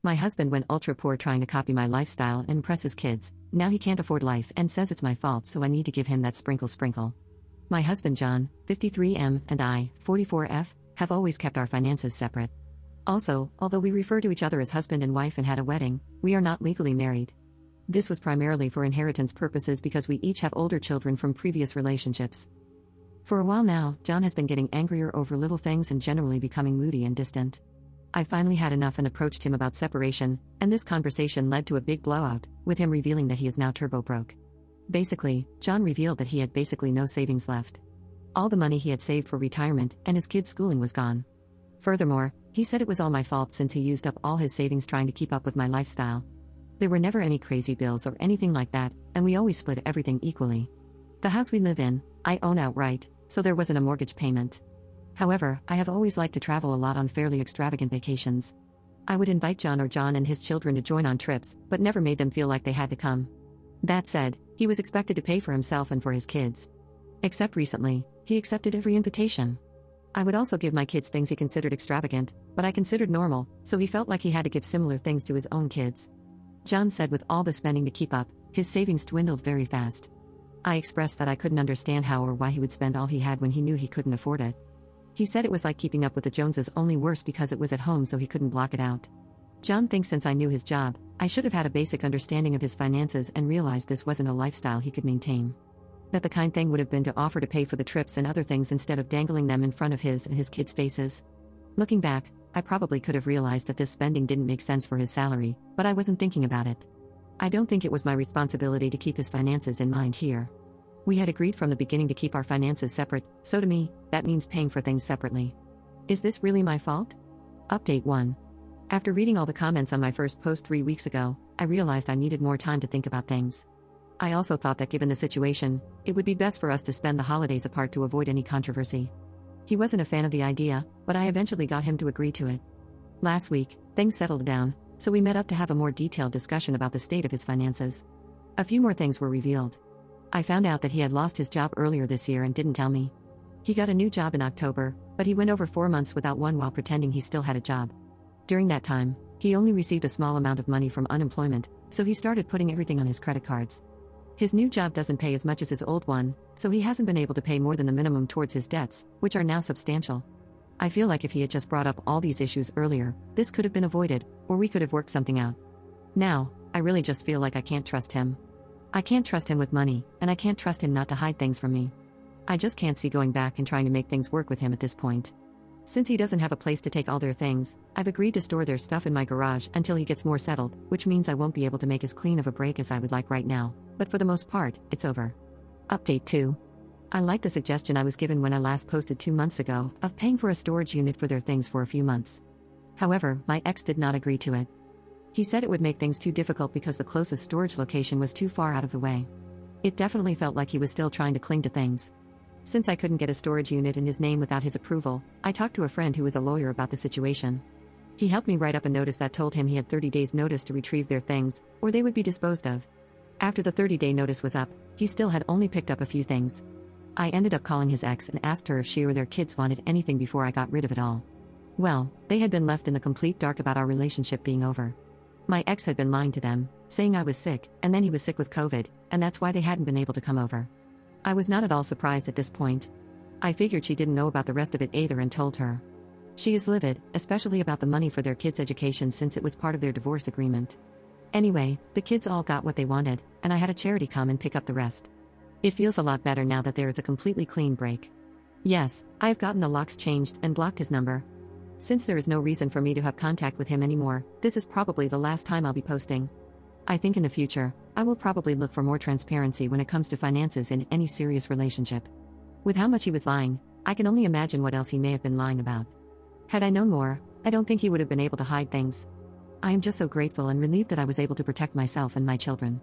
My husband went ultra poor trying to copy my lifestyle and impress his kids. Now he can't afford life and says it's my fault, so I need to give him that sprinkle. My husband John, 53M, and I, 44F, have always kept our finances separate. Also, although we refer to each other as husband and wife and had a wedding, we are not legally married. This was primarily for inheritance purposes because we each have older children from previous relationships. For a while now, John has been getting angrier over little things and generally becoming moody and distant. I finally had enough and approached him about separation, and this conversation led to a big blowout, with him revealing that he is now turbo broke. Basically, John revealed that he had basically no savings left. All the money he had saved for retirement and his kids' schooling was gone. Furthermore, he said it was all my fault since he used up all his savings trying to keep up with my lifestyle. There were never any crazy bills or anything like that, and we always split everything equally. The house we live in, I own outright, so there wasn't a mortgage payment. However, I have always liked to travel a lot on fairly extravagant vacations. I would invite John and his children to join on trips, but never made them feel like they had to come. That said, he was expected to pay for himself and for his kids. Except recently, he accepted every invitation. I would also give my kids things he considered extravagant, but I considered normal, so he felt like he had to give similar things to his own kids. John said with all the spending to keep up, his savings dwindled very fast. I expressed that I couldn't understand how or why he would spend all he had when he knew he couldn't afford it. He said it was like keeping up with the Joneses, only worse because it was at home so he couldn't block it out. John thinks since I knew his job, I should have had a basic understanding of his finances and realized this wasn't a lifestyle he could maintain. That the kind thing would have been to offer to pay for the trips and other things instead of dangling them in front of his and his kids' faces. Looking back, I probably could have realized that this spending didn't make sense for his salary, but I wasn't thinking about it. I don't think it was my responsibility to keep his finances in mind here. We had agreed from the beginning to keep our finances separate, so to me, that means paying for things separately. Is this really my fault? Update 1. After reading all the comments on my first post 3 weeks ago, I realized I needed more time to think about things. I also thought that given the situation, it would be best for us to spend the holidays apart to avoid any controversy. He wasn't a fan of the idea, but I eventually got him to agree to it. Last week, things settled down, so we met up to have a more detailed discussion about the state of his finances. A few more things were revealed. I found out that he had lost his job earlier this year and didn't tell me. He got a new job in October, but he went over 4 months without one while pretending he still had a job. During that time, he only received a small amount of money from unemployment, so he started putting everything on his credit cards. His new job doesn't pay as much as his old one, so he hasn't been able to pay more than the minimum towards his debts, which are now substantial. I feel like if he had just brought up all these issues earlier, this could have been avoided, or we could have worked something out. Now, I really just feel like I can't trust him. I can't trust him with money, and I can't trust him not to hide things from me. I just can't see going back and trying to make things work with him at this point. Since he doesn't have a place to take all their things, I've agreed to store their stuff in my garage until he gets more settled, which means I won't be able to make as clean of a break as I would like right now, but for the most part, it's over. Update 2. I like the suggestion I was given when I last posted 2 months ago, of paying for a storage unit for their things for a few months. However, my ex did not agree to it. He said it would make things too difficult because the closest storage location was too far out of the way. It definitely felt like he was still trying to cling to things. Since I couldn't get a storage unit in his name without his approval, I talked to a friend who was a lawyer about the situation. He helped me write up a notice that told him he had 30 days notice to retrieve their things, or they would be disposed of. After the 30-day notice was up, he still had only picked up a few things. I ended up calling his ex and asked her if she or their kids wanted anything before I got rid of it all. Well, they had been left in the complete dark about our relationship being over. My ex had been lying to them, saying I was sick, and then he was sick with COVID, and that's why they hadn't been able to come over. I was not at all surprised at this point. I figured she didn't know about the rest of it either and told her. She is livid, especially about the money for their kids' education since it was part of their divorce agreement. Anyway, the kids all got what they wanted, and I had a charity come and pick up the rest. It feels a lot better now that there is a completely clean break. Yes, I have gotten the locks changed and blocked his number. Since there is no reason for me to have contact with him anymore, this is probably the last time I'll be posting. I think in the future, I will probably look for more transparency when it comes to finances in any serious relationship. With how much he was lying, I can only imagine what else he may have been lying about. Had I known more, I don't think he would have been able to hide things. I am just so grateful and relieved that I was able to protect myself and my children.